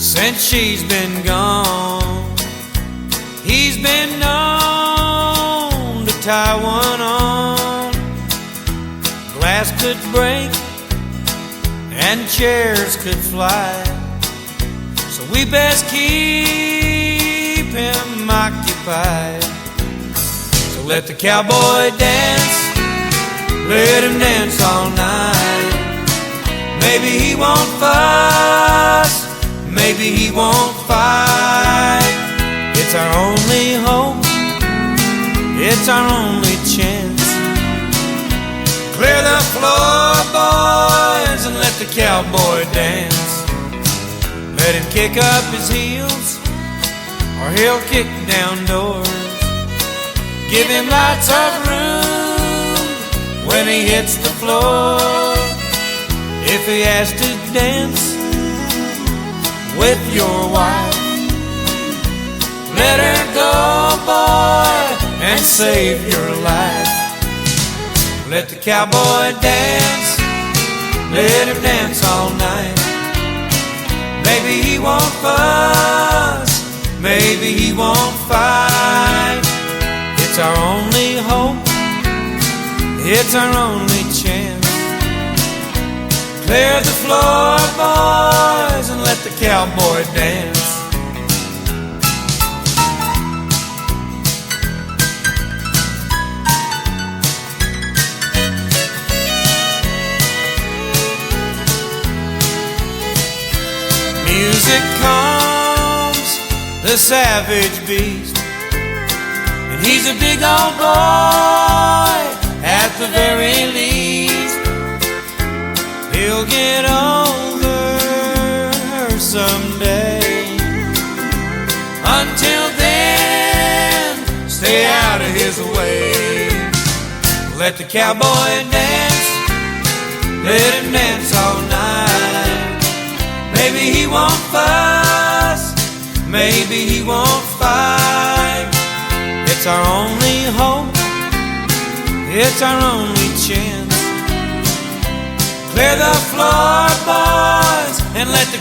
since she's been gone. He's been known to tie one on. Glass could break and chairs could fly, so we best keep him occupied. So let the cowboy dance, let him dance all night. Maybe he won't fuss, maybe he won't fight. It's our only hope, it's our only chance. Clear the floor, boys, and let the cowboy dance. Let him kick up his heels, or he'll kick down doors. Give him lots of room when he hits the floor. If he has to dance with your wife, let her go, boy, and save your life. Let the cowboy dance, let him dance all night. Maybe he won't fuss, maybe he won't fight. It's our only hope, it's our only chance. Clear the floor, boys, and let the cowboy dance. Music calms the savage beast, and he's a big old boy at the very least. He'll get over her someday. Until then, stay out of his way. Let the cowboy dance, let him dance all night. Maybe he won't fuss, maybe he won't fight. It's our only hope, it's our only chance. Clear the floor, boys, and let the